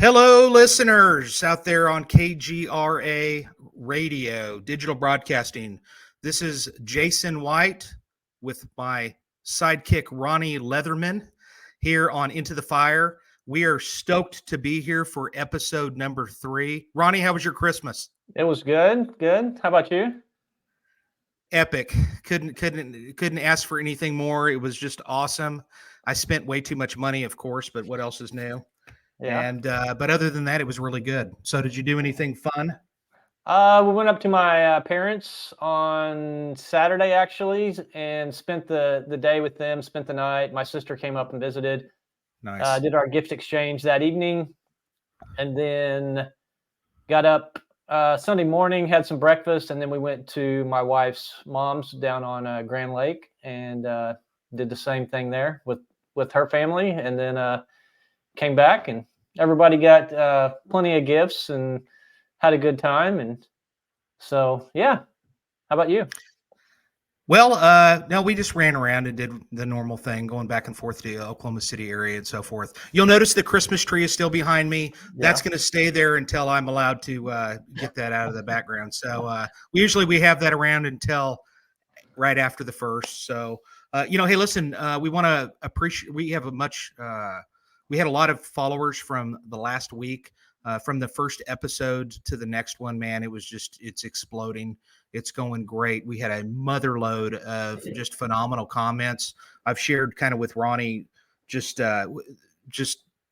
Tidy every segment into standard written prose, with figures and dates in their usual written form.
Hello, listeners out there on KGRA Radio, digital broadcasting. This is Jason White with my sidekick, Ronnie Leatherman, here on Into the Fire. We are stoked to be here for episode number 3. Ronnie, how was your Christmas? It was good. Good. How about you? Epic. Couldn't ask for anything more. It was just awesome. I spent way too much money, of course, but what else is new? Yeah. And but other than that, it was really good. So did you do anything fun? We went up to my parents on Saturday, actually, and spent the day with them, spent the night. My sister came up and visited. Nice. Did our gift exchange that evening, and then got up Sunday morning, had some breakfast, and then we went to my wife's mom's down on Grand Lake and did the same thing there with her family, and then came back, and everybody got plenty of gifts and had a good time. And so, yeah. How about you? Well, no, we just ran around and did the normal thing, going back and forth to the Oklahoma City area and so forth. You'll notice the Christmas tree is still behind me. That's going to stay there until I'm allowed to get that out of the background. So we have that around until right after the first. So, hey, listen, we want to appreciate, we had a lot of followers from the last week. From the first episode to the next one, man, it's exploding. It's going great. We had a mother load of just phenomenal comments. I've shared kind of with Ronnie just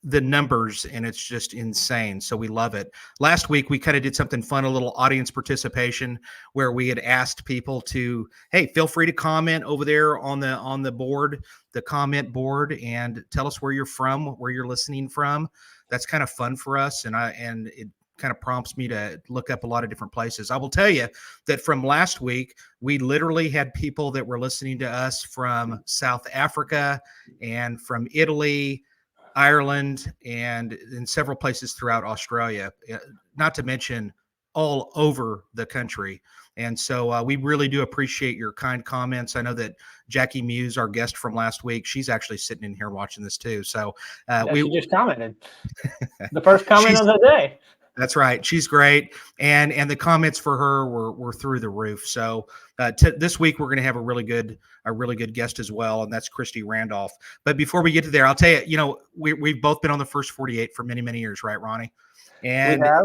the numbers, and it's just insane. So we love it. Last week, we kind of did something fun, a little audience participation, where we had asked people to, hey, feel free to comment over there on the board, the comment board, and tell us where you're from, where you're listening from. That's kind of fun for us, and it kind of prompts me to look up a lot of different places. I will tell you that from last week, we literally had people that were listening to us from South Africa and from Italy, Ireland, and in several places throughout Australia, not to mention all over the country. And so we really do appreciate your kind comments. I know that Jackie Muse, our guest from last week, she's actually sitting in here watching this too. So she just commented the first comment of the day. That's right. She's great. And the comments for her were through the roof. So this week we're going to have a really good guest as well. And that's Kristie Randolph. But before we get to there, I'll tell you, we've both been on the First 48 for many, many years, right, Ronnie? And I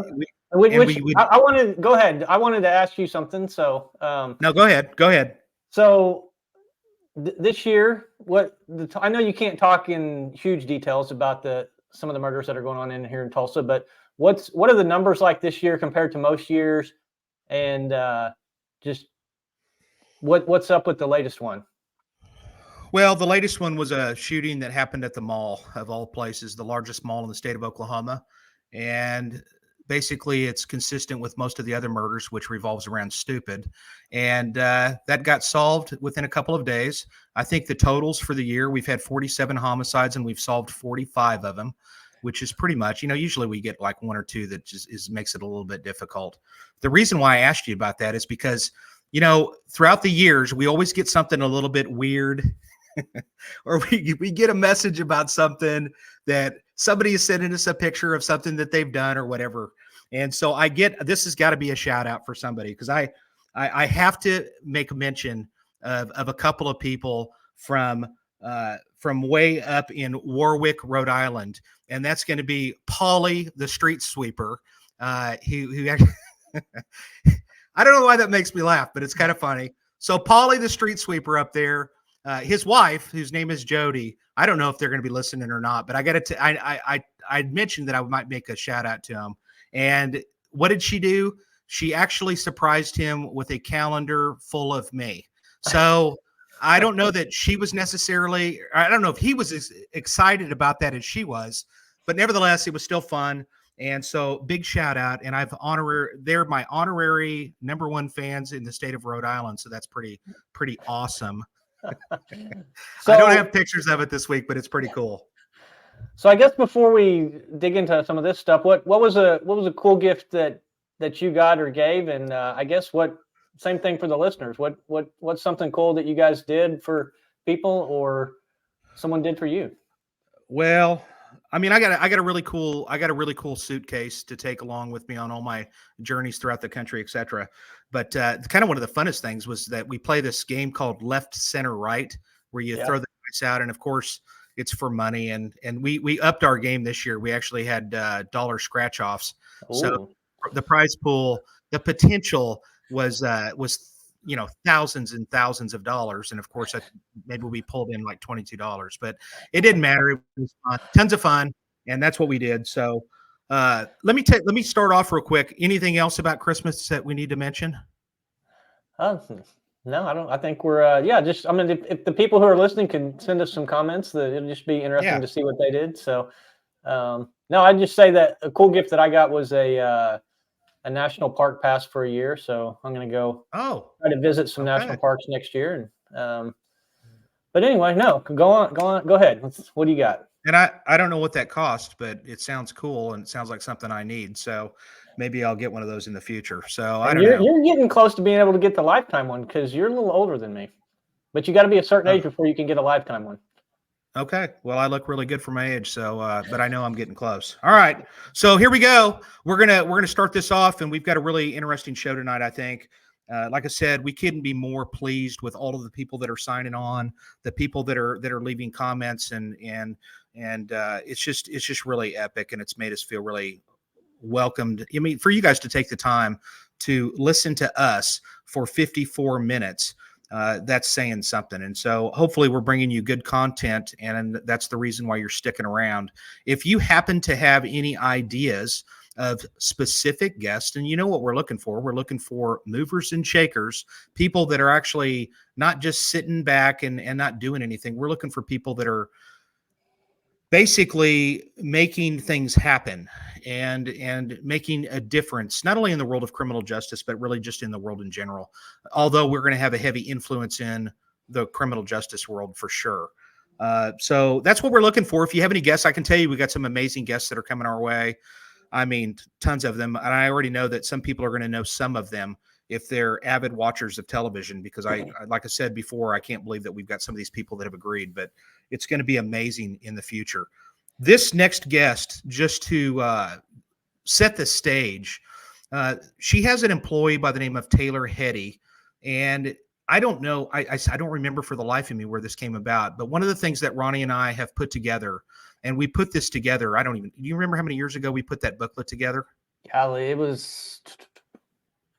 want to go ahead. I wanted to ask you something. So no, go ahead. So this year, I know you can't talk in huge details about some of the murders that are going on in here in Tulsa, but what are the numbers like this year compared to most years, and just what's up with the latest one? Well, the latest one was a shooting that happened at the mall of all places, the largest mall in the state of Oklahoma, and basically it's consistent with most of the other murders, which revolves around stupid. And that got solved within a couple of days. I think the totals for the year, we've had 47 homicides and we've solved 45 of them, which is pretty much, usually we get like one or two that just makes it a little bit difficult. The reason why I asked you about that is because, throughout the years, we always get something a little bit weird or we get a message about something that somebody is sending us a picture of something that they've done or whatever. And so this has got to be a shout out for somebody, because I have to make a mention of a couple of people from way up in Warwick, Rhode Island. And that's going to be Polly, the street sweeper, who actually, I don't know why that makes me laugh, but it's kind of funny. So Polly, the street sweeper up there, his wife, whose name is Jody, I don't know if they're going to be listening or not, but I mentioned that I might make a shout out to him. And what did she do? She actually surprised him with a calendar full of me. So I don't know that she was I don't know if he was as excited about that as she was, but nevertheless, it was still fun. And so big shout out. And they're my honorary #1 fans in the state of Rhode Island. So that's pretty awesome. So, I don't have pictures of it this week, but it's pretty cool. So I guess before we dig into some of this stuff, what was a cool gift that you got or gave, and I guess same thing for the listeners. What's something cool that you guys did for people or someone did for you? Well, I mean, I got a really cool suitcase to take along with me on all my journeys throughout the country, etc. But kind of one of the funnest things was that we play this game called Left, Center, Right, where you Yeah. throw the dice out, and of course it's for money. And we upped our game this year. We actually had dollar scratch offs. So Ooh. the prize pool, the potential was thousands and thousands of dollars, and of course maybe we pulled in like $22, but it didn't matter. It was fun, tons of fun, and that's what we did. So let me start off real quick. Anything else about Christmas that we need to mention? Uh, no, I don't. I think we're yeah. Just I mean, if the people who are listening can send us some comments, that it'll just be interesting Yeah. to see what they did. So no, I'd just say that a cool gift that I got was a national park pass for a year. So I'm going to go Oh, try to visit some okay. national parks next year. And but anyway, no, go ahead. What do you got? And I don't know what that cost, but it sounds cool and it sounds like something I need. So maybe I'll get one of those in the future. So I And don't know. you're getting close to being able to get the lifetime one because you're a little older than me. But you got to be a certain Uh, age before you can get a lifetime one. Okay. Well, I look really good for my age, so but I know I'm getting close. All right. So here we go. We're gonna start this off, and we've got a really interesting show tonight, I think. Like I said, we couldn't be more pleased with all of the people that are signing on, the people that are leaving comments, and it's just really epic, and it's made us feel really welcomed. I mean, for you guys to take the time to listen to us for 54 minutes, that's saying something. And so hopefully we're bringing you good content, and that's the reason why you're sticking around. If you happen to have any ideas of specific guests, and you know what we're looking for movers and shakers, people that are actually not just sitting back and not doing anything. We're looking for people that are basically making things happen and making a difference, not only in the world of criminal justice, but really just in the world in general. Although we're going to have a heavy influence in the criminal justice world for sure. So that's what we're looking for. If you have any guests, I can tell you we got some amazing guests that are coming our way. I mean, tons of them. And I already know that some people are going to know some of them if they're avid watchers of television, because like I said before, I can't believe that we've got some of these people that have agreed, but it's going to be amazing in the future. This next guest, just to set the stage, she has an employee by the name of Taylor Hetty, and I don't know, I don't remember for the life of me where this came about, but one of the things that Ronnie and I have put together, and we put this together, do you remember how many years ago we put that booklet together? Golly,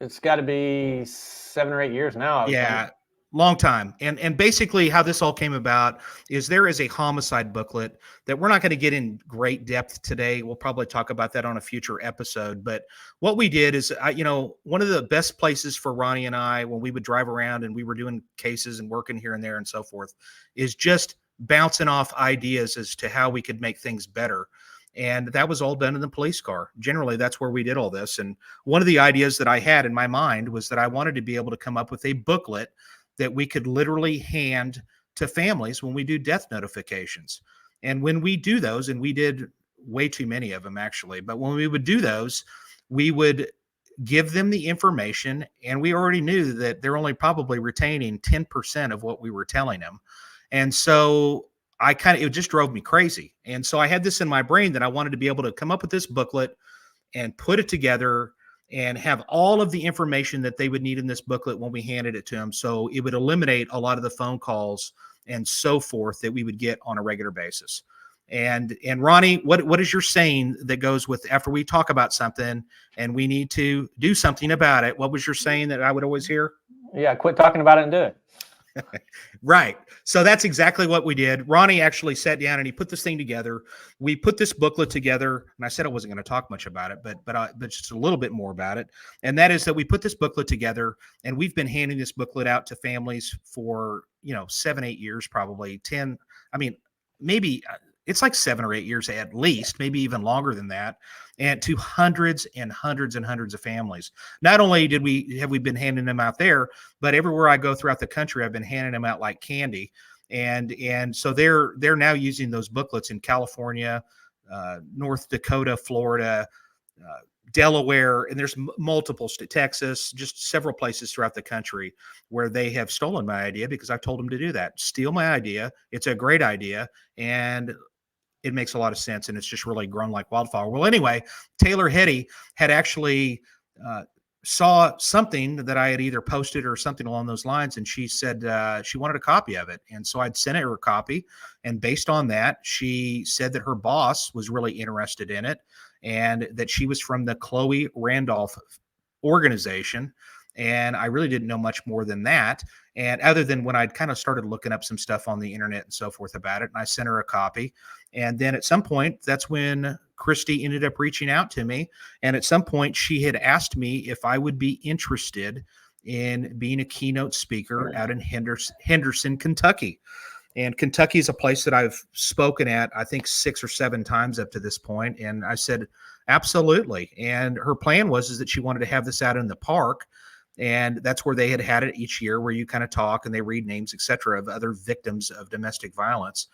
it's got to be 7 or 8 years now. Yeah, long time. And basically how this all came about is there is a homicide booklet that we're not going to get in great depth today. We'll probably talk about that on a future episode. But what we did is, one of the best places for Ronnie and I, when we would drive around and we were doing cases and working here and there and so forth, is just bouncing off ideas as to how we could make things better. And that was all done in the police car. Generally, that's where we did all this. And one of the ideas that I had in my mind was that I wanted to be able to come up with a booklet that we could literally hand to families when we do death notifications. And when we do those, and we did way too many of them actually, but when we would do those, we would give them the information, and we already knew that they're only probably retaining 10% of what we were telling them. And so it just drove me crazy. And so I had this in my brain that I wanted to be able to come up with this booklet and put it together and have all of the information that they would need in this booklet when we handed it to them. So it would eliminate a lot of the phone calls and so forth that we would get on a regular basis. And Ronnie, what is your saying that goes with after we talk about something and we need to do something about it? What was your saying that I would always hear? Yeah, quit talking about it and do it. Right. So that's exactly what we did. Ronnie actually sat down and he put this thing together. We put this booklet together, and I said I wasn't going to talk much about it, but just a little bit more about it. And that is that we put this booklet together, and we've been handing this booklet out to families for 7, 8 years, probably 10. I mean, maybe it's like 7 or 8 years at least, maybe even longer than that, and to hundreds and hundreds and hundreds of families. Not only have we been handing them out there, but everywhere I go throughout the country, I've been handing them out like candy. And so they're now using those booklets in California, North Dakota, Florida, Delaware, and there's multiple Texas, just several places throughout the country where they have stolen my idea because I told them to do that. Steal my idea. It's a great idea. And it makes a lot of sense, and it's just really grown like wildfire. Well, anyway, Taylor Hetty had actually saw something that I had either posted or something along those lines, and she said she wanted a copy of it. And so I'd sent her a copy, and based on that, she said that her boss was really interested in it, and that she was from the Chloe Randolph Organization. And I really didn't know much more than that. And other than when I'd kind of started looking up some stuff on the internet and so forth about it, and I sent her a copy. And then at some point, that's when Kristie ended up reaching out to me. And at some point, she had asked me if I would be interested in being a keynote speaker out in Henderson, Kentucky. And Kentucky is a place that I've spoken at, I think 6 or 7 times up to this point. And I said, absolutely. And her plan was that she wanted to have this out in the park. And that's where they had it each year, where you kind of talk and they read names, et cetera, of other victims of domestic violence.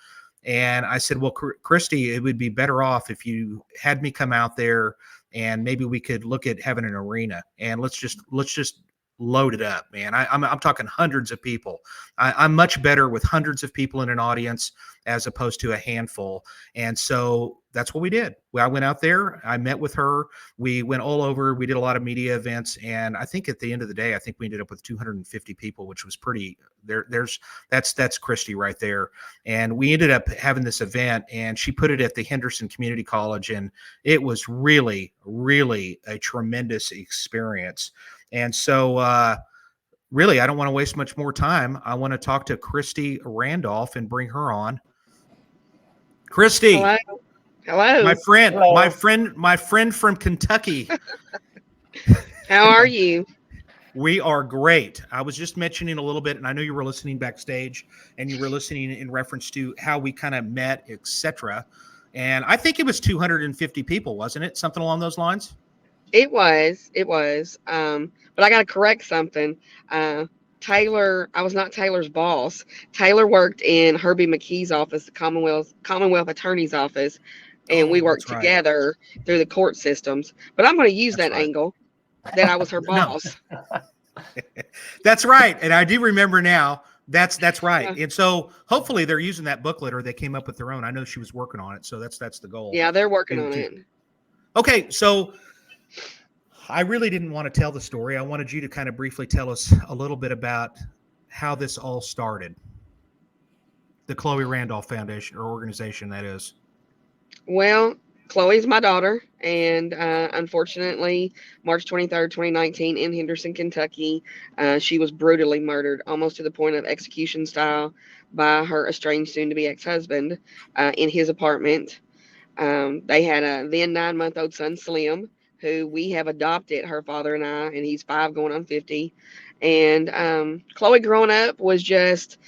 And I said, well, Kristie, it would be better off if you had me come out there, and maybe we could look at having an arena, and let's just load it up, man. I'm talking hundreds of people. I'm much better with hundreds of people in an audience as opposed to a handful. And so that's what we did. I went out there, I met with her, we went all over, we did a lot of media events. And I think at the end of the day, I think we ended up with 250 people, which was pretty that's Kristie right there. And we ended up having this event, and she put it at the Henderson Community College. And it was really, really a tremendous experience. And so really, I don't want to waste much more time. I want to talk to Kristie Randolph and bring her on. Kristie. Hello. My friend, Hello. my friend from Kentucky. How are you? We are great. I was just mentioning a little bit, and I know you were listening backstage, and you were listening in reference to how we kind of met, etc. And I think it was 250 people, wasn't it? Something along those lines? It was. But I got to correct something. Taylor, I was not Taylor's boss. Taylor worked in Herbie McKee's office, the Commonwealth Attorney's office, and we Oh, worked that's right. together through the court systems. But I'm going to use That's that right. angle that I was her No, boss. that's right. And I do remember now. That's right. Yeah, And so hopefully they're using that booklet, or they came up with their own. I know she was working on it, so that's the goal. yeah, they're working on it. Okay, so I really didn't want to tell the story. I wanted you to kind of briefly tell us a little bit about how this all started. The Chloe Randolph Foundation, or organization, that is. Well, Chloe's my daughter, and unfortunately, March 23rd, 2019, in Henderson, Kentucky, she was brutally murdered, almost to the point of execution style, by her estranged soon-to-be ex-husband in his apartment. They had a then 9-month-old son, Slim, who we have adopted, her father and I, and he's 5 going on 50. And Chloe growing up was just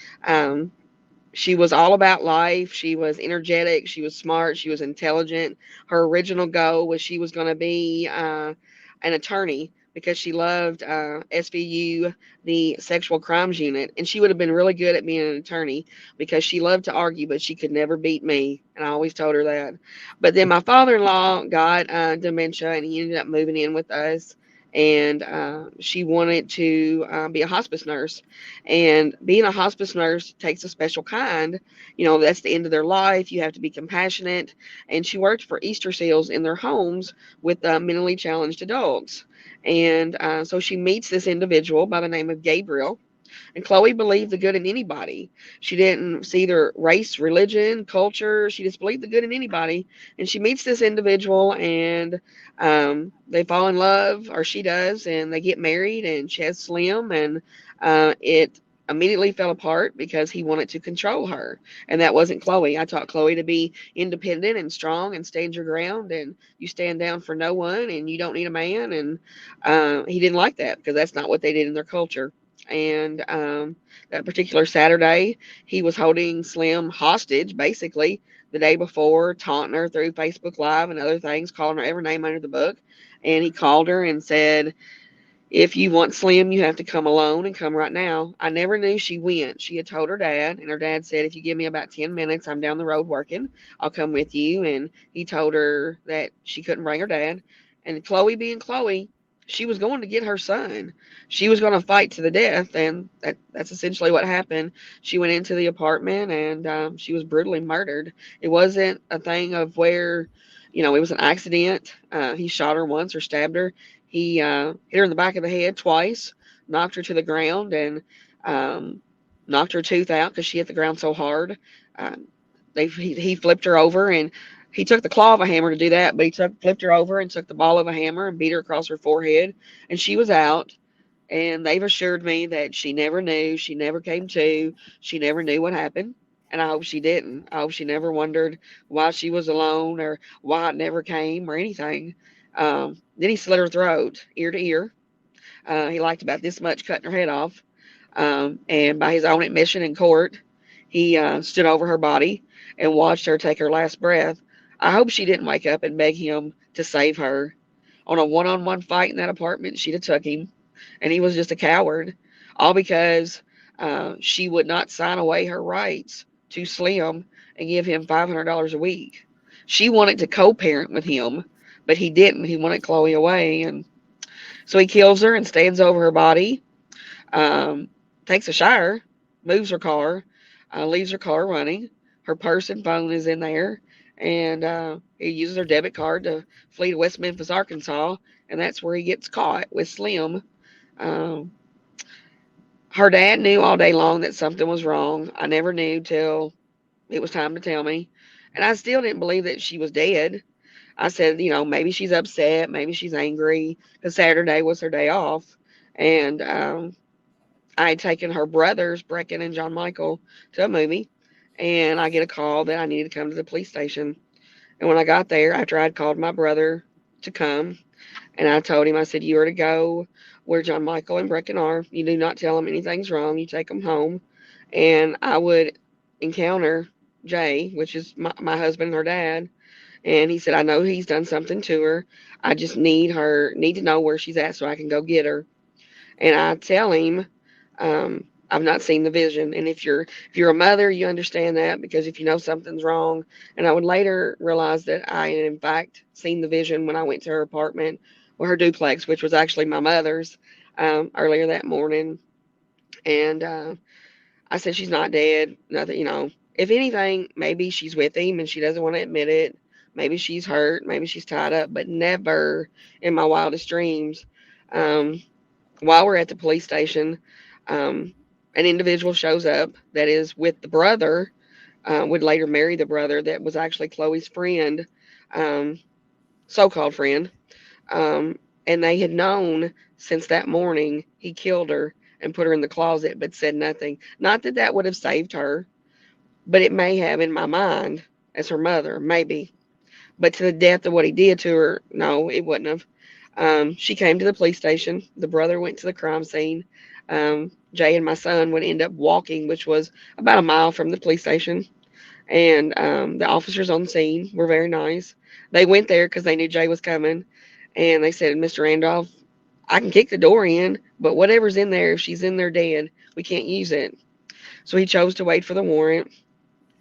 she was all about life. She was energetic. She was smart. She was intelligent. Her original goal was she was going to be an attorney because she loved SVU, the sexual crimes unit. And she would have been really good at being an attorney because she loved to argue, but she could never beat me. And I always told her that. But then my father in law got dementia, and he ended up moving in with us. And she wanted to be a hospice nurse. And being a hospice nurse takes a special kind. That's the end of their life. You have to be compassionate. And she worked for Easter seals in their homes with mentally challenged adults. And so she meets this individual by the name of Gabriel. And Chloe believed the good in anybody. She didn't see their race, religion, culture. She just believed the good in anybody. And she meets this individual, and they fall in love, or she does, and they get married, and she has Slim, and it immediately fell apart because he wanted to control her. And that wasn't Chloe. I taught Chloe to be independent and strong and stand your ground, and you stand down for no one, and you don't need a man. And he didn't like that because that's not what they did in their culture. And that particular Saturday, he was holding Slim hostage, basically, the day before, taunting her through Facebook Live and other things, calling her every name under the book. And he called her and said, if you want Slim, you have to come alone and come right now. I never knew she went. She had told her dad, and her dad said, if you give me about 10 minutes, I'm down the road working. I'll come with you. And he told her that she couldn't bring her dad. And Chloe being Chloe, she was going to get her son. She was going to fight to the death, and that's essentially what happened. She went into the apartment, and she was brutally murdered. It wasn't a thing of where, it was an accident. He shot her once or stabbed her. He hit her in the back of the head twice, knocked her to the ground, and um, knocked her tooth out because she hit the ground so hard. Uh, he flipped her over, and he took the claw of a hammer to do that, but flipped her over and took the ball of a hammer and beat her across her forehead, and she was out. And they've assured me that she never knew, she never came to, she never knew what happened. And I hope she didn't. I hope she never wondered why she was alone or why it never came or anything. Then he slit her throat, ear to ear. He liked about this much cutting her head off. And by his own admission in court, he stood over her body and watched her take her last breath. I hope she didn't wake up and beg him to save her. On a one-on-one fight in that apartment, she'd have took him, and he was just a coward, all because she would not sign away her rights to Slim and give him $500 a week. She wanted to co-parent with him, but he didn't. He wanted Chloe away, and so he kills her and stands over her body, um, takes a shower, moves her car, leaves her car running. Her purse and phone is in there, and he uses her debit card to flee to West Memphis, Arkansas, and that's where he gets caught with Slim. Um, Her dad knew all day long that something was wrong. I never knew till it was time to tell me, and I still didn't believe that she was dead. I said, maybe she's upset, maybe she's angry because Saturday was her day off, and I had taken her brothers, Brecken and John Michael, to a movie, and I get a call that I needed to come to the police station. And when I got there, after I'd called my brother to come, and I told him, I said, you are to go where John Michael and Brecken are. You do not tell them anything's wrong. You take them home. And I would encounter Jay, which is my husband and her dad. And he said, I know he's done something to her. I just need to know where she's at so I can go get her. And I tell him, I've not seen the vision. And if you're a mother, you understand that, because if you know something's wrong. And I would later realize that I had in fact seen the vision when I went to her apartment, or her duplex, which was actually my mother's, earlier that morning. And I said, she's not dead. Nothing, if anything, maybe she's with him and she doesn't want to admit it. Maybe she's hurt. Maybe she's tied up, but never in my wildest dreams. Um, while we're at the police station, um, an individual shows up that is with the brother, would later marry the brother that was actually Chloe's friend, um, so-called friend. Um, and they had known since that morning he killed her and put her in the closet, but said nothing. Not that that would have saved her, but it may have in my mind as her mother, maybe. But to the depth of what he did to her, no, it wouldn't have. She came to the police station. The brother went to the crime scene. Jay and my son would end up walking, which was about a mile from the police station. And the officers on scene were very nice. They went there because they knew Jay was coming. And they said, Mr. Randolph, I can kick the door in, but whatever's in there, if she's in there dead, we can't use it. So he chose to wait for the warrant.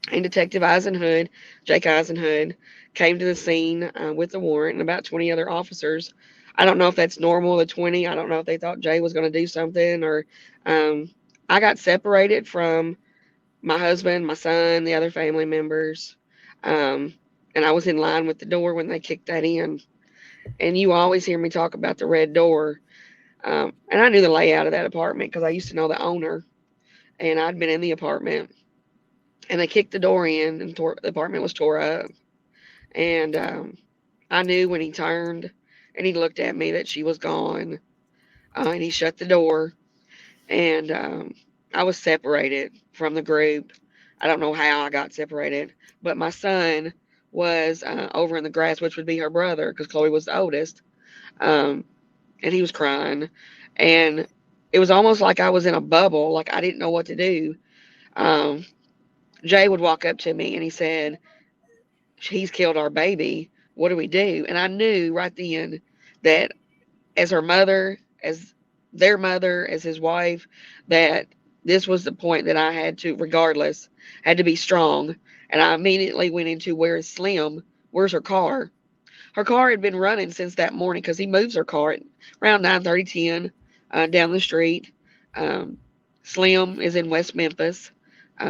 And Detective Eisenhood, Jake Eisenhood, came to the scene with the warrant and about 20 other officers. I don't know if that's normal, the 20. I don't know if they thought Jay was going to do something, or um, I got separated from my husband, my son, the other family members. Um, and I was in line with the door when they kicked that in. And you always hear me talk about the red door. And I knew the layout of that apartment because I used to know the owner, and I'd been in the apartment. And they kicked the door in, and the apartment was tore up. And I knew when he turned and he looked at me that she was gone. And he shut the door, and I was separated from the group. I don't know how I got separated, but my son was over in the grass, which would be her brother, because Chloe was the oldest. Um, and he was crying. And it was almost like I was in a bubble, like I didn't know what to do. Um, Jay would walk up to me and he said, he's killed our baby. What do we do? And I knew right then that as her mother, as their mother, as his wife, that this was the point that I had to, regardless, had to be strong. And I immediately went into, where is Slim? Where's her car? Her car had been running since that morning because he moves her car at around 9:30, 10 down the street. Um, Slim is in West Memphis.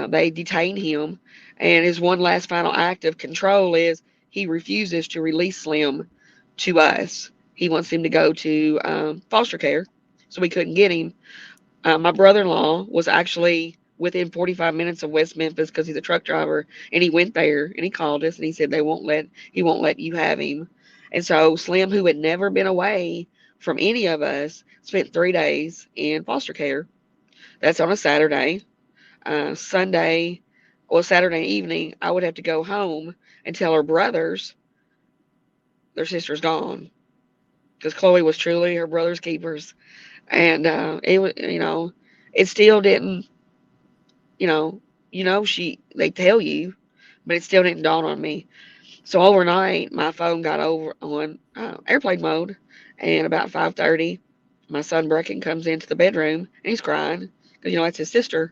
They detain him, and his one last final act of control is he refuses to release Slim to us. He wants him to go to foster care, so we couldn't get him. My brother-in-law was actually within 45 minutes of West Memphis because he's a truck driver, and he went there and he called us and he said he won't let you have him. And so Slim, who had never been away from any of us, spent 3 days in foster care. That's on a Saturday. Saturday evening, I would have to go home and tell her brothers their sister's gone because Chloe was truly her brother's keepers. And it was, it still didn't, you know, they tell you, but it still didn't dawn on me. So overnight, my phone got over on airplane mode, and about 5:30, my son Brecken comes into the bedroom and he's crying because that's his sister.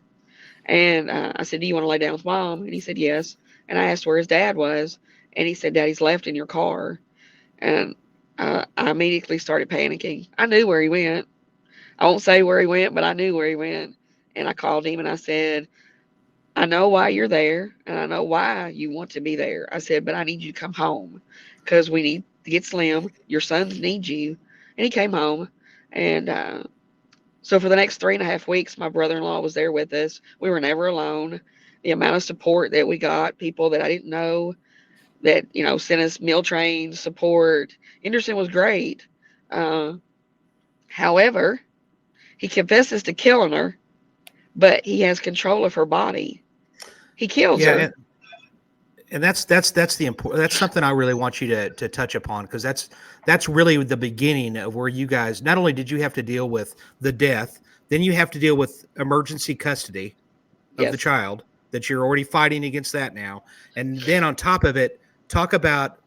And I said, "Do you want to lay down with mom?" And he said, "Yes." And I asked where his dad was, and he said, "Daddy's left in your car." And I immediately started panicking. I knew where he went. I won't say where he went, but I knew where he went. And I called him and I said, "I know why you're there, and I know why you want to be there." I said, "But I need you to come home because we need to get Slim. Your sons need you." And he came home. And so for the next 3.5 weeks, my brother-in-law was there with us. We were never alone. The amount of support that we got, people that I didn't know that, sent us meal train support. Henderson was great. Uh, However, he confesses to killing her, but he has control of her body. He kills Yeah, her. and that's the important. That's something I really want you to touch upon, because that's really the beginning of where you guys, not only did you have to deal with the death, then you have to deal with emergency custody of the Yes. child, that you're already fighting against that now, and then on top of it, talk about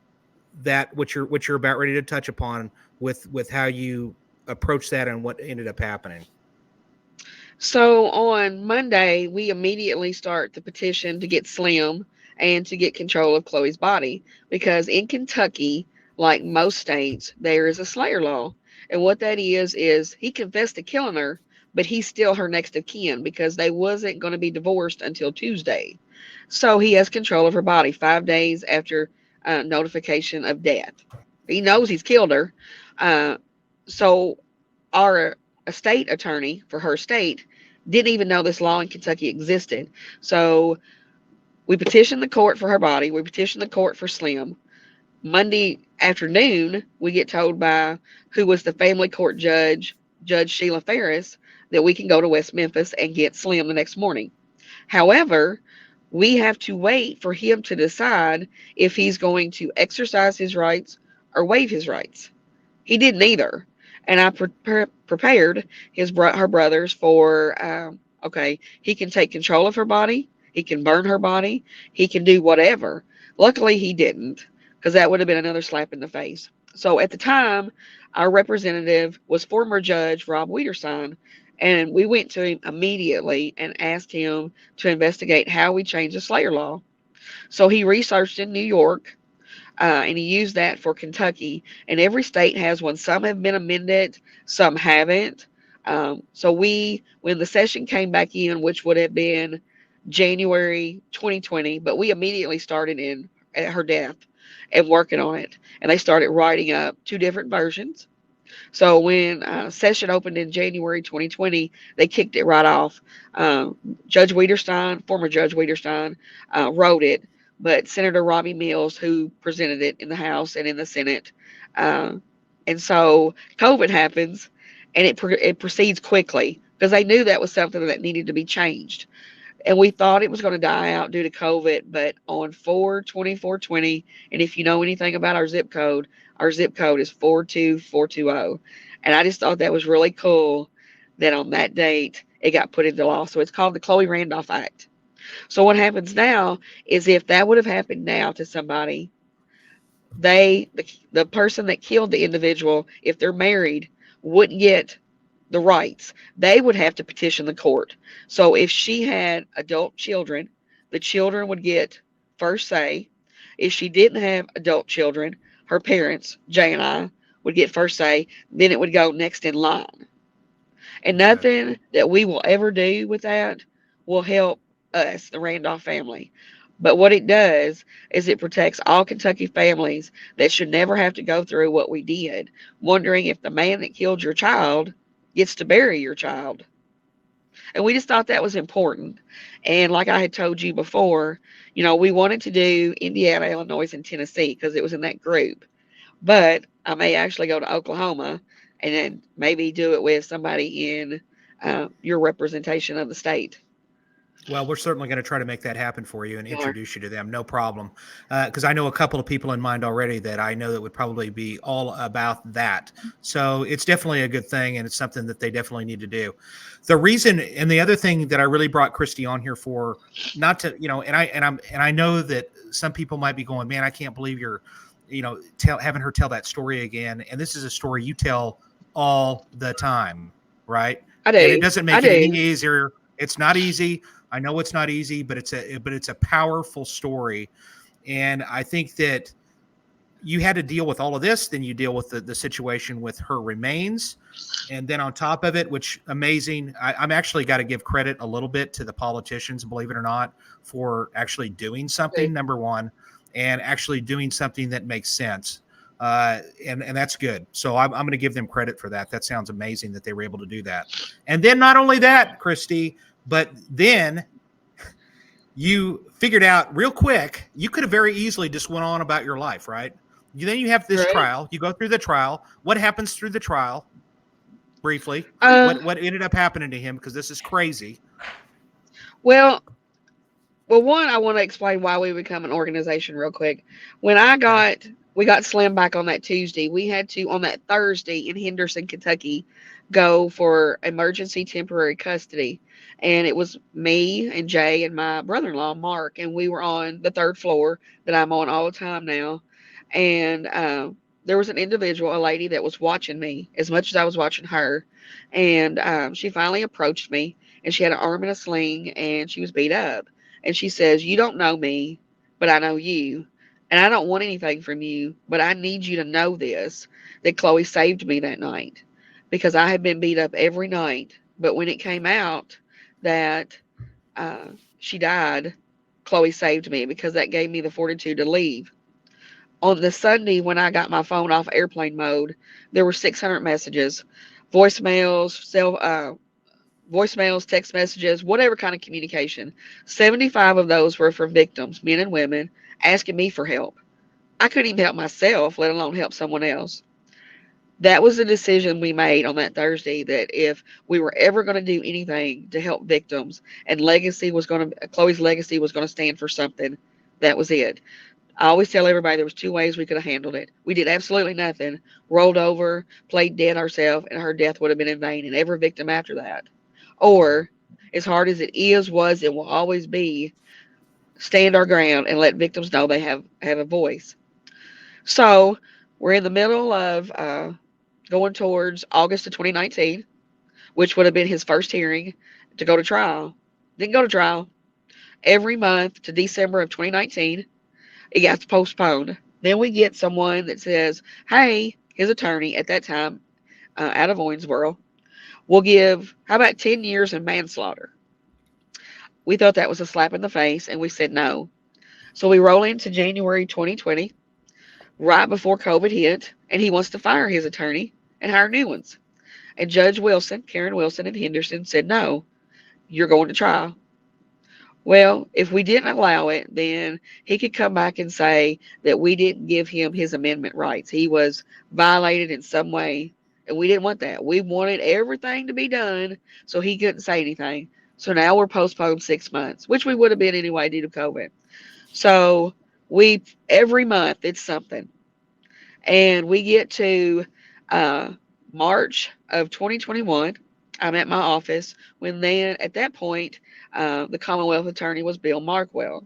that what you're about ready to touch upon with how you approach that and what ended up happening. So on Monday, we immediately start the petition to get Slim and to get control of Chloe's body because in Kentucky, like most states, there is a slayer law. And what that is he confessed to killing her, but he's still her next of kin because they wasn't going to be divorced until Tuesday. So he has control of her body 5 days after notification of death. He knows he's killed her. Uh, so our estate attorney for her state didn't even know this law in Kentucky existed. So we petitioned the court for her body. We petitioned the court for Slim. Monday afternoon, we get told by who was the family court judge, Judge Sheila Ferris, that we can go to West Memphis and get Slim the next morning. However, we have to wait for him to decide if he's going to exercise his rights or waive his rights. He didn't either. And I prepared her brothers for, okay, he can take control of her body. He can burn her body. He can do whatever. Luckily, he didn't, because that would have been another slap in the face. So at the time, our representative was former Judge Rob Wiederstein, and we went to him immediately and asked him to investigate how we changed the Slayer law. So he researched in New York, and he used that for Kentucky. And every state has one. Some have been amended, some haven't. So when the session came back in, which would have been January 2020, but we immediately started in at her death and working on it. And they started writing up 2 different versions. So when session opened in January 2020, they kicked it right off. Judge Wiederstein, former Judge Wiederstein, wrote it, but Senator Robbie Mills, who presented it in the House and in the Senate. And so COVID happens, and it proceeds quickly because they knew that was something that needed to be changed. And we thought it was going to die out due to COVID, but on 4/24/20, and if you know anything about our zip code is 42420. And I just thought that was really cool that on that date it got put into law. So it's called the Chloe Randolph Act. So what happens now is if that would have happened now to somebody, the person that killed the individual, if they're married, wouldn't get the rights. They would have to petition the court. So if she had adult children, the children would get first say. If she didn't have adult children, her parents, Jay and I, would get first say, then it would go next in line. And Okay. nothing that we will ever do with that will help us, the Randolph family. But what it does is it protects all Kentucky families that should never have to go through what we did, wondering if the man that killed your child gets to bury your child. And we just thought that was important. And like I had told you before, we wanted to do Indiana, Illinois, and Tennessee because it was in that group. But I may actually go to Oklahoma and then maybe do it with somebody in your representation of the state. Well, we're certainly going to try to make that happen for you and Sure. introduce you to them. No problem. Because I know a couple of people in mind already that I know that would probably be all about that. So it's definitely a good thing, and it's something that they definitely need to do. The reason, and the other thing that I really brought Kristie on here for, not to, and I know that some people might be going, man, I can't believe you're, having her tell that story again. And this is a story you tell all the time, right? I And it do. doesn't I make it any do. easier. It's not easy. I know it's not easy, but it's a powerful story. And I think that you had to deal with all of this, then you deal with the situation with her remains. And then on top of it, which amazing, I'm actually got to give credit a little bit to the politicians, believe it or not, for actually doing something, number one, and actually doing something that makes sense. And that's good. So I'm going to give them credit for that. That sounds amazing that they were able to do that. And then not only that, Kristie, but then you figured out real quick, you could have very easily just went on about your life, right? Then you have this Right. trial. You go through the trial. What happens through the trial? Briefly, what ended up happening to him? Because this is crazy. Well, one, I want to explain why we become an organization real quick. When Okay. we got Slim back on that Tuesday, we had to, on that Thursday in Henderson, Kentucky, go for emergency temporary custody. And it was me and Jay and my brother in law, Mark, and we were on the third floor that I'm on all the time now. And there was an individual, a lady that was watching me as much as I was watching her. And she finally approached me, and she had an arm in a sling, and she was beat up. And she says, "You don't know me, but I know you. And I don't want anything from you, but I need you to know this, that Chloe saved me that night because I had been beat up every night. But when it came out that she died, Chloe saved me because that gave me the fortitude to leave." On the Sunday, when I got my phone off airplane mode, there were 600 messages, voicemails, voicemails, text messages, whatever kind of communication. 75 of those were for victims, men and women, asking me for help. I couldn't even help myself, let alone help someone else. That was the decision we made on that Thursday, that if we were ever going to do anything to help victims and Chloe's legacy was going to stand for something, that was it. I always tell everybody there was two ways we could have handled it. We did absolutely nothing, rolled over, played dead ourselves, and her death would have been in vain, and every victim after that. Or, as hard as it is, was, it will always be, stand our ground and let victims know they have a voice. So we're in the middle of going towards August of 2019, which would have been his first hearing to go to trial. Didn't go to trial. Every month to December of 2019, it got postponed. Then we get someone that says, "Hey," his attorney at that time, out of Owensboro, "we'll give, how about 10 years in manslaughter?" We thought that was a slap in the face, and we said no. So we roll into January 2020, right before COVID hit, and he wants to fire his attorney and hire new ones. And Judge Wilson, Karen Wilson in Henderson, said, "No, you're going to trial." Well, if we didn't allow it, then he could come back and say that we didn't give him his amendment rights. He was violated in some way, and we didn't want that. We wanted everything to be done so he couldn't say anything. So now we're postponed 6 months, which we would have been anyway due to COVID. So we, every month it's something. And we get to uh, March of 2021. I'm at my office when then at that point, the Commonwealth attorney was Bill Markwell.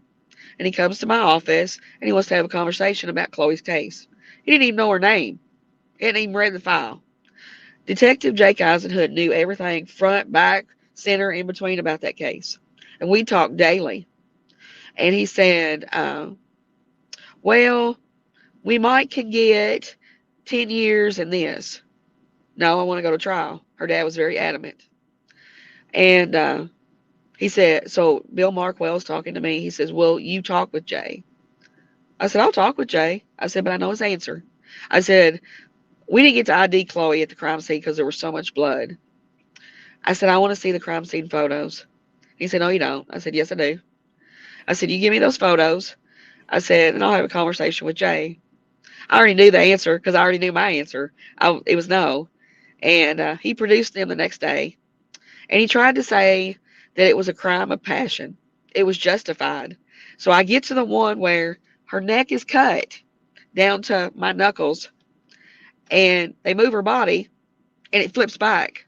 And he comes to my office and he wants to have a conversation about Chloe's case. He didn't even know her name. He hadn't even read the file. Detective Jake Eisenhood knew everything front, back, center, in between about that case. And we talked daily. And he said, well, We might can get 10 years in this. No, I want to go to trial. Her dad was very adamant. And he said, so Bill Markwell's talking to me. He says, well, you talk with Jay. I said, I'll talk with Jay. I said, but I know his answer. I said, we didn't get to ID Chloe at the crime scene because there was so much blood. I said, I want to see the crime scene photos. He said, no, you don't. I said, yes, I do. I said, you give me those photos. I said, and I'll have a conversation with Jay. I already knew the answer because I already knew my answer. It was no. And he produced them the next day. And he tried to say that it was a crime of passion. It was justified. So I get to the one where her neck is cut down to my knuckles, and they move her body, and it flips back.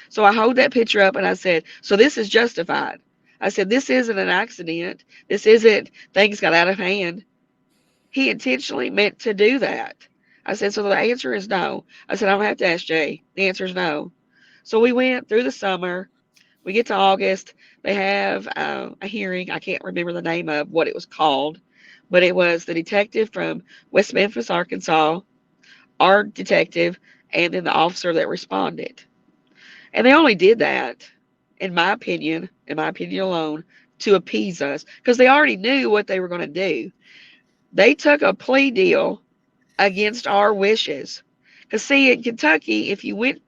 So I hold that picture up, and I said, so this is justified. I said, this isn't an accident. This isn't things got out of hand. He intentionally meant to do that. I said, so the answer is no. I said, I don't have to ask Jay. The answer is no. So we went through the summer. We get to August. They have a hearing. I can't remember the name of what it was called, but it was the detective from West Memphis, Arkansas, our detective, and then the officer that responded. And they only did that, in my opinion alone, to appease us because they already knew what they were going to do. They took a plea deal against our wishes. Because, see, in Kentucky, if you went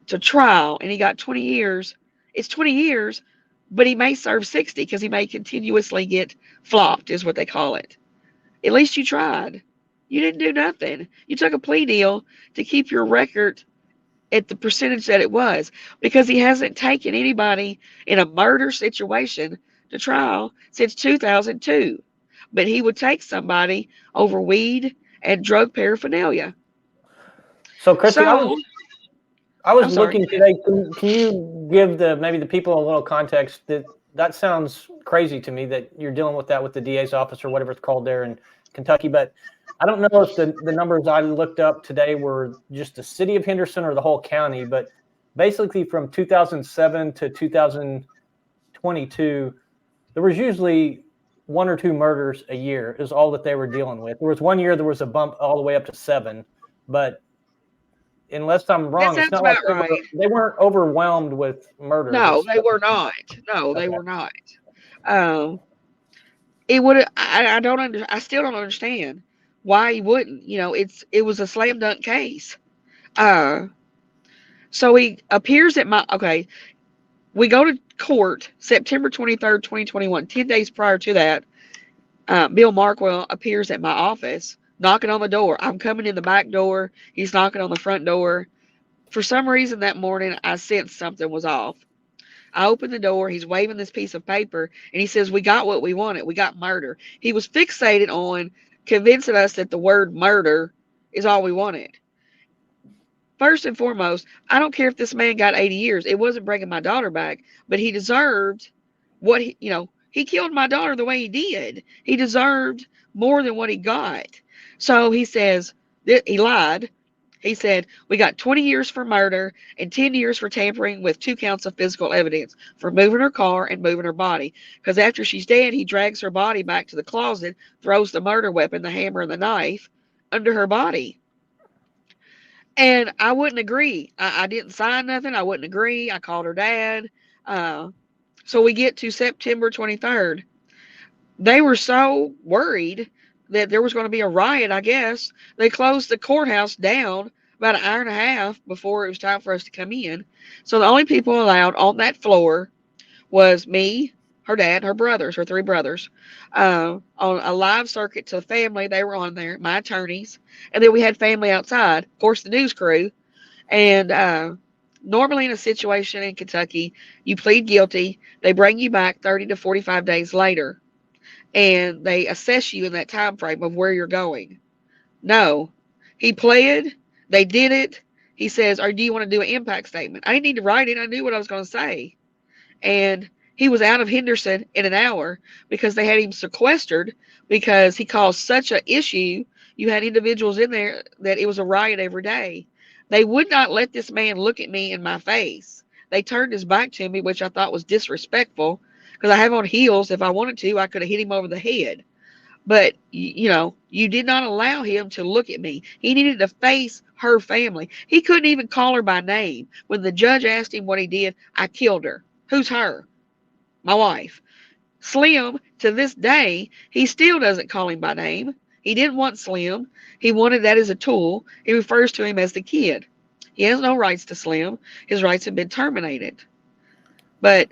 to trial and he got 20 years, it's 20 years, but he may serve 60 because he may continuously get flopped, is what they call it. At least you tried. You didn't do nothing. You took a plea deal to keep your record at the percentage that it was because he hasn't taken anybody in a murder situation to trial since 2002. But he would take somebody over weed and drug paraphernalia. So, Kristie, So, I was I'm sorry. looking today. Can you give maybe the people a little context? That sounds crazy to me that you're dealing with that with the DA's office or whatever it's called there in Kentucky. But I don't know if the numbers I looked up today were just the city of Henderson or the whole county. But basically, from 2007 to 2022, there was usually 1 or 2 murders a year is all that they were dealing with. There was one year there was a bump all the way up to 7, but unless I'm That wrong, it's sounds not like about right. they weren't overwhelmed with murders. No, they were not. No, they Okay. were not. Um, it would. I don't under. I still don't understand why he wouldn't. It was a slam dunk case. Uh, so he appears at my. Okay, we go to court September 23rd, 2021. 10 days prior to that, Bill Markwell appears at my office, knocking on the door. I'm coming in the back door. He's knocking on the front door. For some reason that morning, I sensed something was off. I opened the door. He's waving this piece of paper, and he says, we got what we wanted. We got murder. He was fixated on convincing us that the word murder is all we wanted. First and foremost, I don't care if this man got 80 years. It wasn't bringing my daughter back, but he deserved what he killed my daughter the way he did. He deserved more than what he got. So he says, he lied. He said, we got 20 years for murder and 10 years for tampering with 2 counts of physical evidence for moving her car and moving her body. Because after she's dead, he drags her body back to the closet, throws the murder weapon, the hammer and the knife, under her body. And I wouldn't agree. I didn't sign nothing. I wouldn't agree. I called her dad. So we get to September 23rd. They were so worried that there was going to be a riot, I guess. They closed the courthouse down about an hour and a half before it was time for us to come in. So the only people allowed on that floor was me, her dad, her brothers, her 3 brothers. On a live circuit to the family, they were on there, my attorneys. And then we had family outside, of course, the news crew. And normally in a situation in Kentucky, you plead guilty. They bring you back 30 to 45 days later. And they assess you in that time frame of where you're going. No, he pled. They did it. He says, "Or do you want to do an impact statement?" I didn't need to write it. I knew what I was going to say. And he was out of Henderson in an hour because they had him sequestered because he caused such an issue. You had individuals in there that it was a riot every day. They would not let this man look at me in my face. They turned his back to me, which I thought was disrespectful because I have on heels. If I wanted to, I could have hit him over the head. But you did not allow him to look at me. He needed to face her family. He couldn't even call her by name. When the judge asked him what he did, I killed her. Who's her? My wife. Slim, to this day, he still doesn't call him by name. He didn't want Slim. He wanted that as a tool. He refers to him as the kid. He has no rights to Slim. His rights have been terminated. But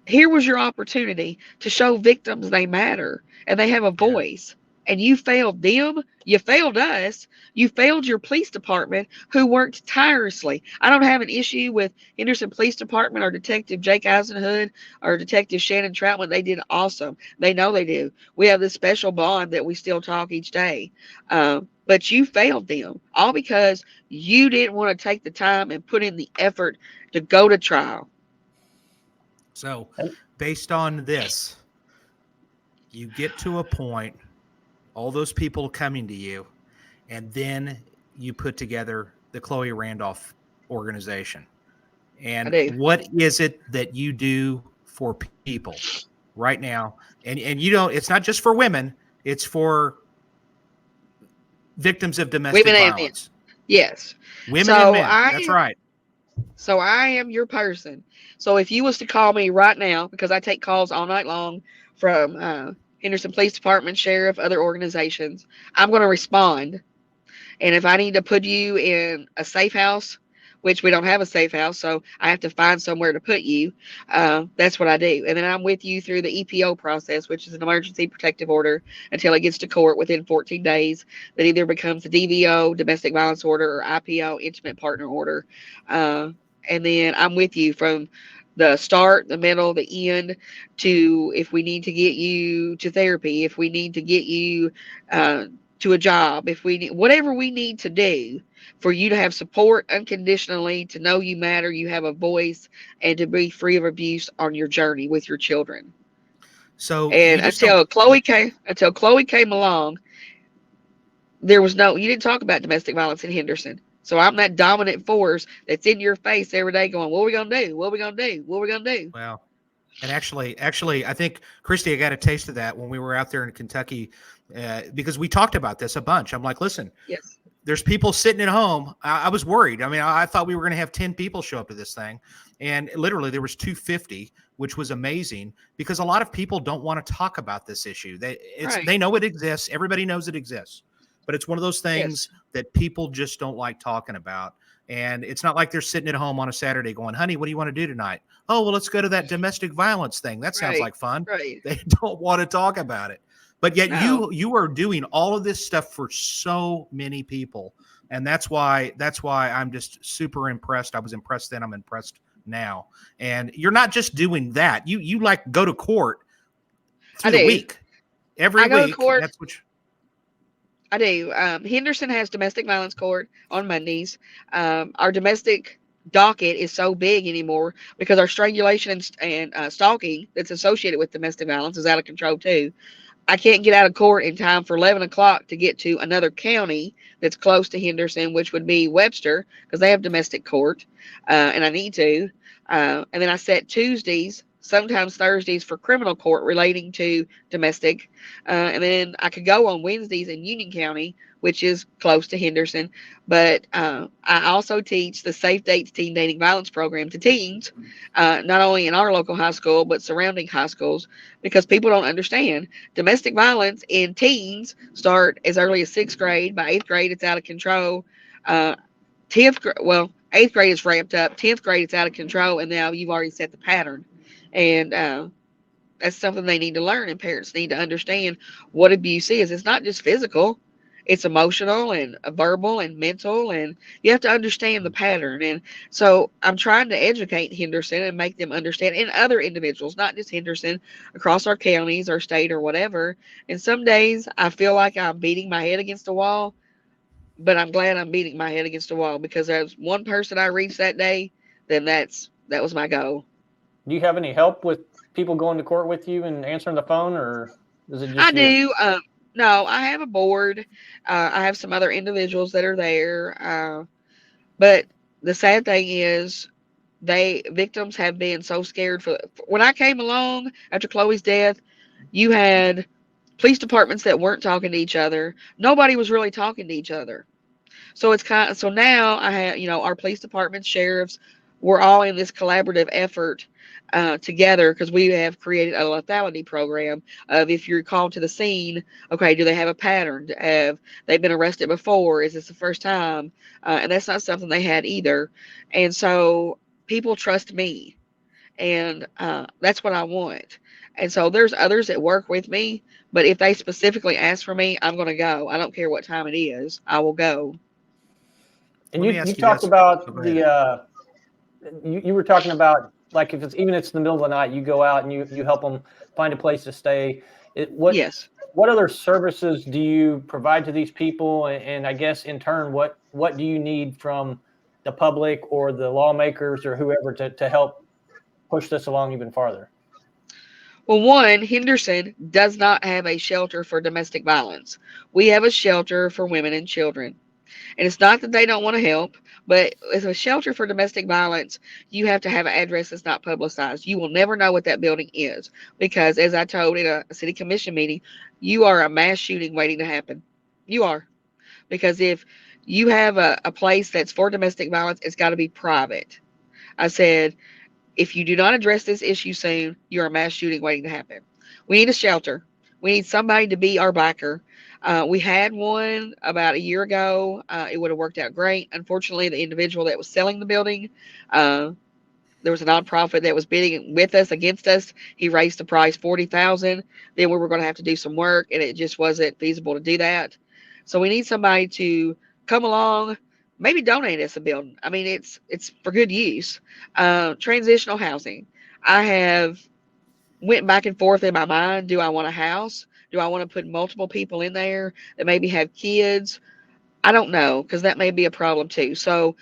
here was your opportunity to show victims they matter and they have a Yeah. voice. And you failed them. You failed us. You failed your police department, who worked tirelessly. I don't have an issue with Henderson Police Department or Detective Jake Eisenhood or Detective Shannon Troutman. They did awesome. They know they do. We have this special bond that we still talk each day. But you failed them, all because you didn't want to take the time and put in the effort to go to trial. So, based on this, you get to a point, all those people coming to you, and then you put together the Chloe Randolph Organization. And what is it that you do for people right now? And you don't, it's not just for women, it's for victims of domestic violence. Yes. Women and men. That's right. So I am your person. So if you was to call me right now, because I take calls all night long from Henderson Police Department, Sheriff, other organizations, I'm going to respond. And if I need to put you in a safe house, which we don't have a safe house, so I have to find somewhere to put you, that's what I do. And then I'm with you through the EPO process, which is an emergency protective order, until it gets to court within 14 days. That either becomes a DVO, domestic violence order, or IPO, intimate partner order. And then I'm with you from the start, the middle, the end, to if we need to get you to therapy, if we need to get you to a job, if we need, whatever we need to do for you to have support unconditionally, to know you matter, you have a voice, and to be free of abuse on your journey with your children. So, and until Chloe came along, you didn't talk about domestic violence in Henderson. So I'm that dominant force that's in your face every day going, what are we going to do? What are we going to do? What are we going to do? Well, and actually, I think, Kristie, I got a taste of that when we were out there in Kentucky, because we talked about this a bunch. I'm like, listen, yes, there's people sitting at home. I was worried. I mean, I thought we were going to have 10 people show up to this thing. And literally there was 250, which was amazing, because a lot of people don't want to talk about this issue. They know it exists. Everybody knows it exists. But it's one of those things that people just don't like talking about. And it's not like they're sitting at home on a Saturday going, honey, what do you want to do tonight? Oh, well, let's go to that domestic violence thing. That sounds like fun. Right. They don't want to talk about it. But yet you are doing all of this stuff for so many people. And that's why I'm just super impressed. I was impressed then. I'm impressed now. And you're not just doing that. You like go to court through the week. Every week. Go to court. That's what I do. Henderson has domestic violence court on Mondays. Our domestic docket is so big anymore because our strangulation and stalking that's associated with domestic violence is out of control too. I can't get out of court in time for 11 o'clock to get to another county that's close to Henderson, which would be Webster, because they have domestic court, and I need to. And then I set Tuesdays, sometimes Thursdays, for criminal court relating to domestic. And then I could go on Wednesdays in Union County, which is close to Henderson. But I also teach the Safe Dates Teen Dating Violence program to teens, not only in our local high school, but surrounding high schools, because people don't understand. Domestic violence in teens start as early as 6th grade. By 8th grade, it's out of control. 8th grade is ramped up. 10th grade, it's out of control. And now you've already set the pattern. And that's something they need to learn, and parents need to understand what abuse is. It's not just physical. It's emotional and verbal and mental, and you have to understand the pattern. And so I'm trying to educate Henderson and make them understand, and other individuals, not just Henderson, across our counties, our state, or whatever. And some days I feel like I'm beating my head against the wall, but I'm glad I'm beating my head against the wall, because there's one person I reached that day, then that was my goal. Do you have any help with people going to court with you and answering the phone, or is it just I do. No, I have a board. I have some other individuals that are there. But the sad thing is, victims have been so scared. When I came along after Chloe's death, you had police departments that weren't talking to each other. Nobody was really talking to each other. So it's kind of, so now I have, our police department, sheriffs, we're all in this collaborative effort together because we have created a lethality program of if you're called to the scene, okay, do they have a pattern? Have they been arrested before? Is this the first time? And that's not something they had either. And so people trust me, and that's what I want. And so there's others that work with me, but if they specifically ask for me, I'm going to go. I don't care what time it is. I will go. And Let me you ask you talked this. about Oh, go ahead. you were talking about, like, if it's even it's in the middle of the night, you go out and you help them find a place to stay. Yes. What other services do you provide to these people? And I guess in turn, what do you need from the public or the lawmakers or whoever to help push this along even farther? Well, one, Henderson does not have a shelter for domestic violence. We have a shelter for women and children. And it's not that they don't want to help, but as a shelter for domestic violence, you have to have an address that's not publicized. You will never know what that building is because, as I told in a city commission meeting, you are a mass shooting waiting to happen. You are. Because if you have a place that's for domestic violence, it's got to be private. I said, if you do not address this issue soon, you're a mass shooting waiting to happen. We need a shelter. We need somebody to be our backer. We had one about a year ago. It would have worked out great. Unfortunately, the individual that was selling the building, there was a nonprofit that was bidding with us against us. He raised the price 40,000. Then we were going to have to do some work, and it just wasn't feasible to do that. So we need somebody to come along, maybe donate us a building. I mean, it's for good use. Transitional housing. I have went back and forth in my mind. Do I want a house? Do I want to put multiple people in there that maybe have kids? I don't know, because that may be a problem too. So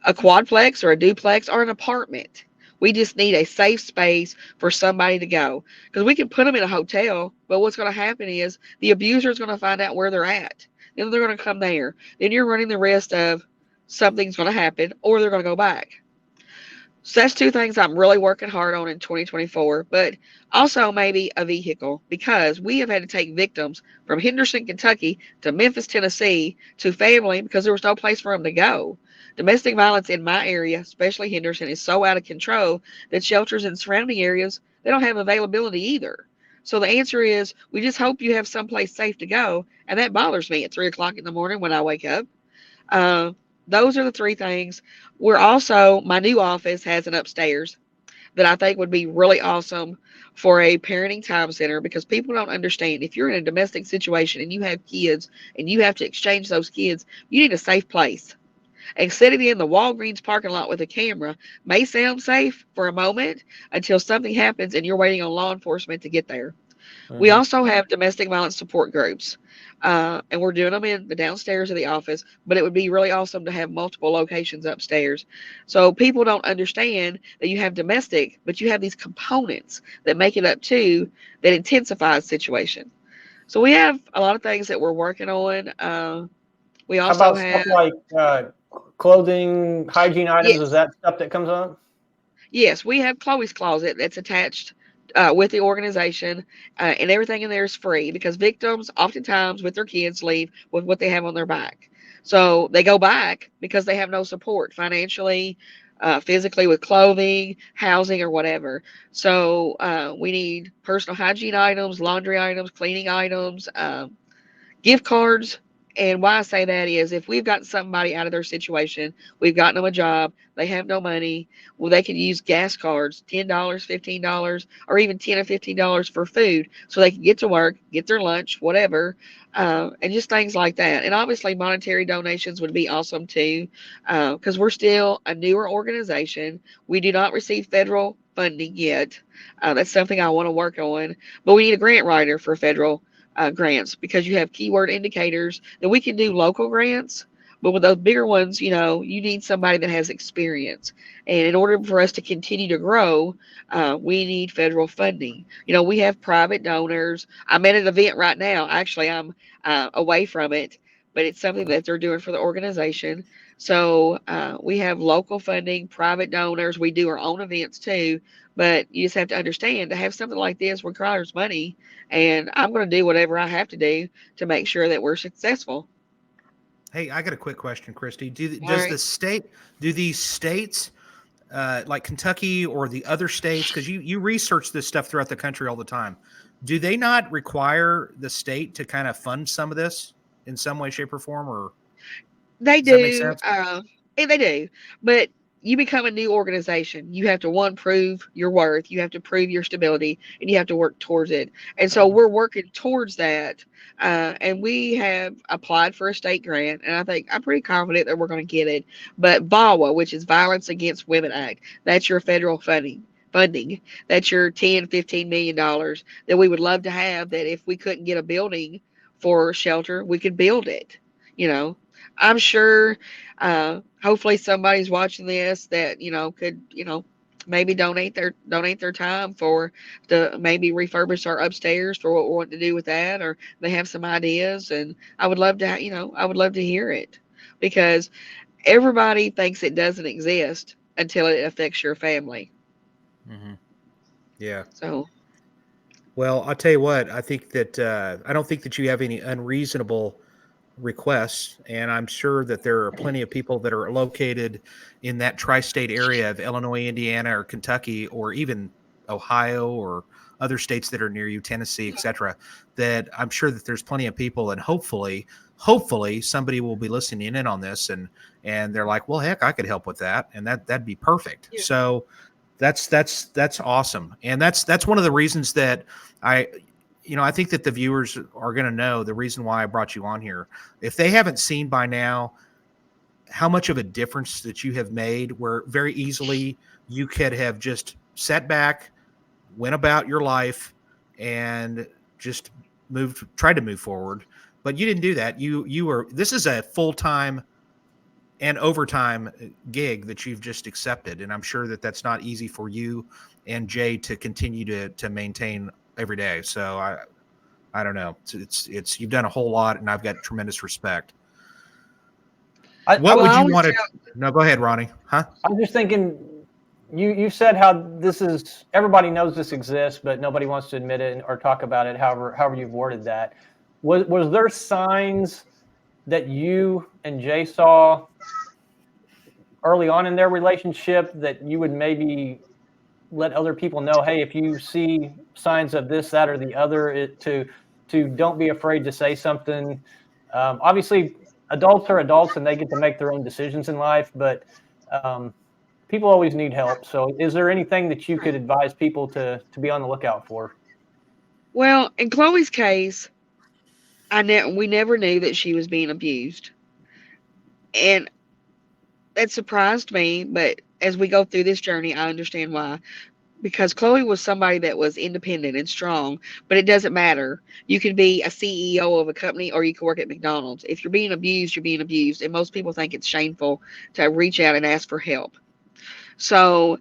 a quadplex or a duplex or an apartment. We just need a safe space for somebody to go, because we can put them in a hotel, but what's going to happen is the abuser is going to find out where they're at. Then they're going to come there. Then you're running the risk of something's going to happen or they're going to go back. So that's two things I'm really working hard on in 2024, but also maybe a vehicle, because we have had to take victims from Henderson, Kentucky to Memphis, Tennessee to family because there was no place for them to go. Domestic violence in my area, especially Henderson, is so out of control that shelters in surrounding areas, they don't have availability either. So the answer is we just hope you have someplace safe to go, and that bothers me at 3 o'clock in the morning when I wake up. Uh, those are the three things. We're also, my new office has an upstairs that I think would be really awesome for a parenting time center, because people don't understand, if you're in a domestic situation and you have kids and you have to exchange those kids, you need a safe place. And sitting in the Walgreens parking lot with a camera may sound safe for a moment until something happens and you're waiting on law enforcement to get there. We also have domestic violence support groups, and we're doing them in the downstairs of the office, but it would be really awesome to have multiple locations upstairs. So people don't understand that you have domestic, but you have these components that make it up too, that intensifies the situation. So we have a lot of things that we're working on. We How also about stuff have, like clothing, hygiene items? Is yes, that stuff that comes up? yes, we have Chloe's Closet that's attached with the organization, and everything in there is free because victims oftentimes with their kids leave with what they have on their back. So they go back because they have no support financially, physically, with clothing, housing, or whatever. So we need personal hygiene items, laundry items, cleaning items, gift cards. And why I say that is if we've got somebody out of their situation, we've gotten them a job, they have no money, well, they can use gas cards, $10, $15, or even $10 or $15 for food so they can get to work, get their lunch, whatever, and just things like that. And obviously, monetary donations would be awesome too, because we're still a newer organization. We do not receive federal funding yet. That's something I want to work on, but we need a grant writer for federal grants, because you have keyword indicators that we can do local grants, but with those bigger ones, you need somebody that has experience. And in order for us to continue to grow, we need federal funding. We have private donors. I'm at an event right now. Actually, I'm away from it, but it's something that they're doing for the organization. So we have local funding, private donors. We do our own events too. But you just have to understand to have something like this requires money, and I'm going to do whatever I have to do to make sure that we're successful. Hey, I got a quick question, Kristie. All right. Do these states, like Kentucky or the other states, because you research this stuff throughout the country all the time, do they not require the state to kind of fund some of this in some way, shape, or form? Or They does that make do, sense? and they do, but you become a new organization. You have to one prove your worth, you have to prove your stability, and you have to work towards it. And so we're working towards that. And we have applied for a state grant, and I'm pretty confident that we're going to get it. But VAWA, which is Violence Against Women Act, that's your federal funding. Funding that's your 10, $15 million that we would love to have. That if we couldn't get a building for shelter, we could build it. You know, I'm sure hopefully somebody's watching this that, could, maybe donate their time for to maybe refurbish our upstairs for what we want to do with that, or they have some ideas. And I would love to, I would love to hear it, because everybody thinks it doesn't exist until it affects your family. Mm-hmm. Yeah. So Well, I'll tell you what. I think that I don't think that you have any unreasonable requests, and I'm sure that there are plenty of people that are located in that tri-state area of Illinois, Indiana, or Kentucky, or even Ohio, or other states that are near you, Tennessee, etc. That I'm sure that there's plenty of people, and hopefully somebody will be listening in on this, and they're like, well, heck, I could help with that, and that'd be perfect. yeah. So that's awesome, and that's one of the reasons that I I think that the viewers are going to know the reason why I brought you on here. If they haven't seen by now how much of a difference that you have made, where very easily you could have just sat back, went about your life, and just tried to move forward, but you didn't do that. This is a full-time and overtime gig that you've just accepted, and I'm sure that that's not easy for you and Jay to continue to maintain every day. So I don't know. It's you've done a whole lot, and I've got tremendous respect. I What was, would I you always want to? tell No, go ahead, Ronnie. Huh? I was just thinking, you said how this is, everybody knows this exists, but nobody wants to admit it or talk about it. However you've worded that, was there signs that you and Jay saw early on in their relationship that you would maybe let other people know, hey, if you see signs of this, that, or the other, to don't be afraid to say something. Obviously, adults are adults and they get to make their own decisions in life, but people always need help. So is there anything that you could advise people to be on the lookout for? Well, in Chloe's case, we never knew that she was being abused, and that surprised me. But as we go through this journey, I understand why. Because Chloe was somebody that was independent and strong, but it doesn't matter. You can be a CEO of a company, or you can work at McDonald's. If you're being abused, you're being abused. And most people think it's shameful to reach out and ask for help. So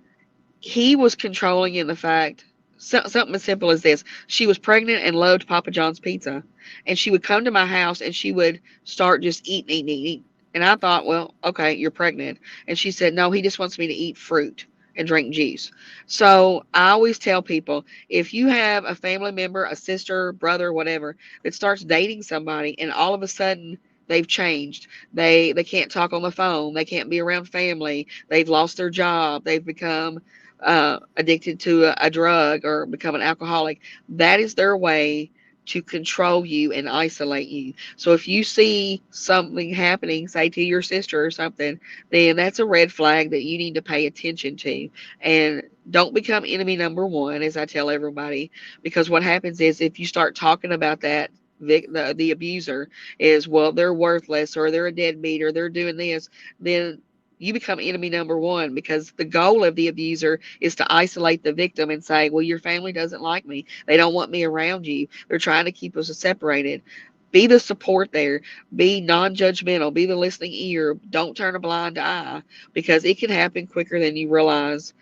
he was controlling in the fact, something as simple as this: she was pregnant and loved Papa John's pizza. And she would come to my house and she would start just eating. And I thought, well, okay, you're pregnant. And she said, no, he just wants me to eat fruit and drink juice. So I always tell people, if you have a family member, a sister, brother, whatever, that starts dating somebody and all of a sudden they've changed, they can't talk on the phone, they can't be around family, they've lost their job, they've become addicted to a drug or become an alcoholic, that is their way to control you and isolate you. So if you see something happening, say to your sister or something, then that's a red flag that you need to pay attention to. And don't become enemy number one, as I tell everybody, because what happens is if you start talking about that, the abuser is, well, they're worthless, or they're a deadbeat, or they're doing this, then you become enemy number one, because the goal of the abuser is to isolate the victim and say, well, your family doesn't like me. They don't want me around you. They're trying to keep us separated. Be the support there. Be non-judgmental. Be the listening ear. Don't turn a blind eye, because it can happen quicker than you realize.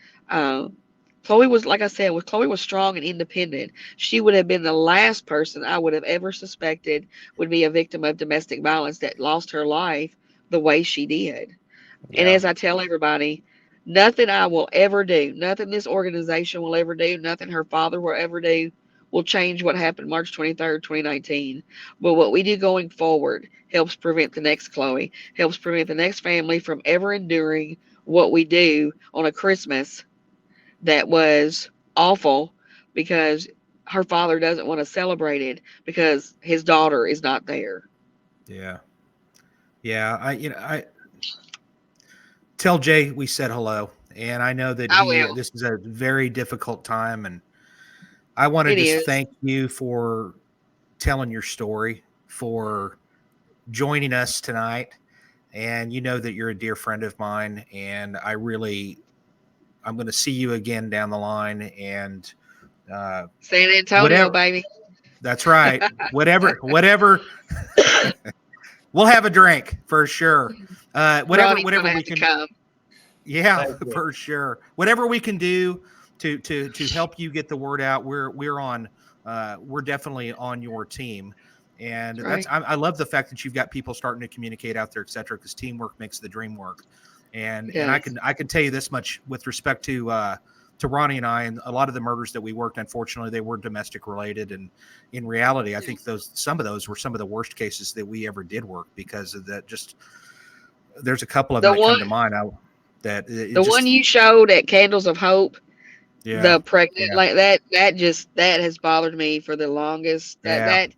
Chloe was, like I said, Chloe was strong and independent. She would have been the last person I would have ever suspected would be a victim of domestic violence that lost her life the way she did. And Yeah. as I tell everybody, nothing I will ever do, nothing this organization will ever do, nothing her father will ever do will change what happened March 23rd, 2019. But what we do going forward helps prevent the next Chloe, helps prevent the next family from ever enduring what we do on a Christmas that was awful because her father doesn't want to celebrate it because his daughter is not there. Yeah. Yeah. I tell Jay we said hello. And I know that I will. this is a very difficult time. And I want to It just is. thank you for telling your story, for joining us tonight. And you know that you're a dear friend of mine. And I'm going to see you again down the line. And San Antonio, whatever, baby. that's right. Whatever, we'll have a drink for sure. Whatever Ronnie's gonna we have to can. come. Yeah, Thank you. for sure. Whatever we can do to help you get the word out, we're definitely on your team. And Right. I love the fact that you've got people starting to communicate out there, et cetera, because teamwork makes the dream work. And Yes. I can tell you this much with respect to Ronnie and I, and a lot of the murders that we worked, unfortunately, they were domestic related. And in reality, I think some of those were some of the worst cases that we ever did work because of that. Just there's a couple of The them that come one to mind. That it the just one you showed at Candles of Hope, yeah the pregnant yeah like that has bothered me for the longest. yeah. That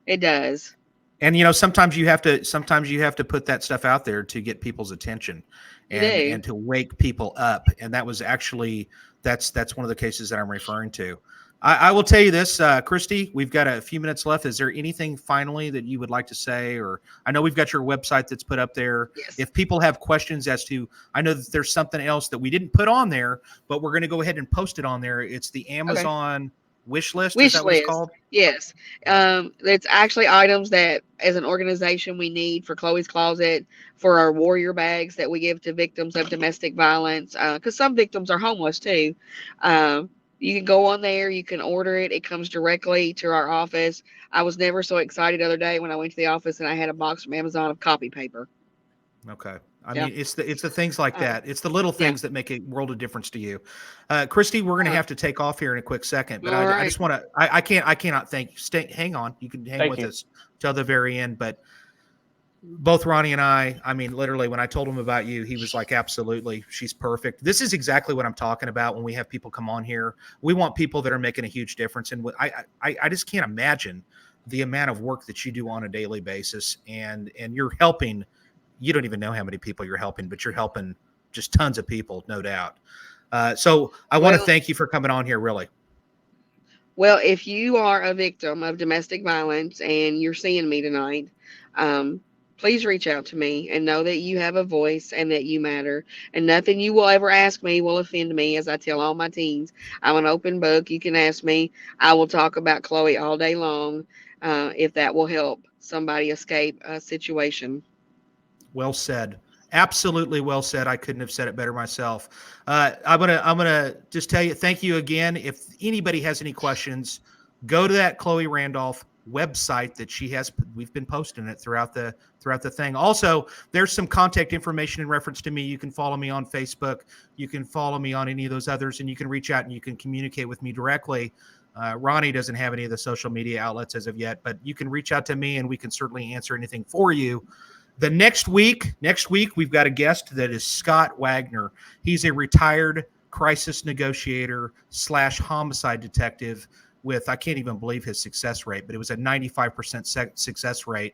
it does. And sometimes you have to put that stuff out there to get people's attention, You do. and to wake people up. And that was actually that's one of the cases that I'm referring to. I will tell you this, Kristie, we've got a few minutes left. Is there anything finally that you would like to say? Or I know we've got your website that's put up there. Yes. If people have questions as to, I know that there's something else that we didn't put on there, but we're going to go ahead and post it on there. It's the Amazon wish list. Is Wish that what it's list. called? Yes. It's actually items that as an organization we need for Chloe's Closet, for our warrior bags that we give to victims of domestic violence. Because some victims are homeless too. You can go on there, you can order it. It comes directly to our office. I was never so excited the other day when I went to the office and I had a box from Amazon of copy paper. Okay. I Yeah. mean, it's the things like that. It's the little Yeah. things that make a world of difference to you. Kristie, we're going to have to take off here in a quick second, but All I right. just want to, I cannot hang on. You can hang Thank with you. us till the very end, but both Ronnie and I mean, literally when I told him about you, he was like, absolutely. She's perfect. This is exactly what I'm talking about. When we have people come on here, we want people that are making a huge difference. And I just can't imagine the amount of work that you do on a daily basis, and you're helping. You don't even know how many people you're helping, but you're helping just tons of people, no doubt. So I want to thank you for coming on here, really. Well, if you are a victim of domestic violence and you're seeing me tonight, please reach out to me and know that you have a voice and that you matter. And nothing you will ever ask me will offend me, as I tell all my teens. I'm an open book. You can ask me. I will talk about Chloe all day long if that will help somebody escape a situation. Well said. Absolutely well said. I couldn't have said it better myself. I'm gonna just tell you, thank you again. If anybody has any questions, go to that Chloe Randolph website that she has. We've been posting it throughout the thing. Also, there's some contact information in reference to me. You can follow me on Facebook. You can follow me on any of those others, and you can reach out and you can communicate with me directly. Ronnie doesn't have any of the social media outlets as of yet, but you can reach out to me and we can certainly answer anything for you. The next week, we've got a guest that is Scott Wagner. He's a retired crisis negotiator / homicide detective with, I can't even believe his success rate, but it was a 95% success rate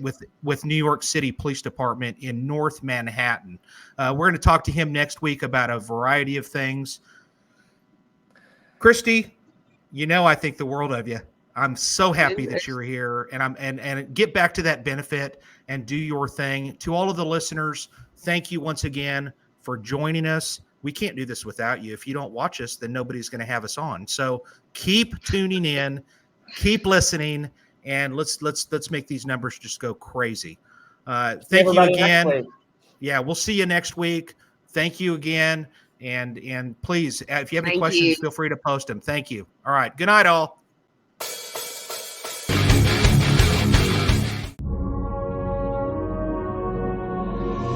with New York City Police Department in North Manhattan. We're going to talk to him next week about a variety of things. Kristie, I think the world of you. I'm so happy that you're here, and get back to that benefit and do your thing. To all of the listeners, thank you once again for joining us. We can't do this without you. If you don't watch us, then nobody's going to have us on. So keep tuning in, keep listening, and let's make these numbers just go crazy. Thank you again. Yeah, we'll see you next week. Thank you again. And please, if you have any Thank questions, you. feel free to post them. Thank you. All right. Good night, all.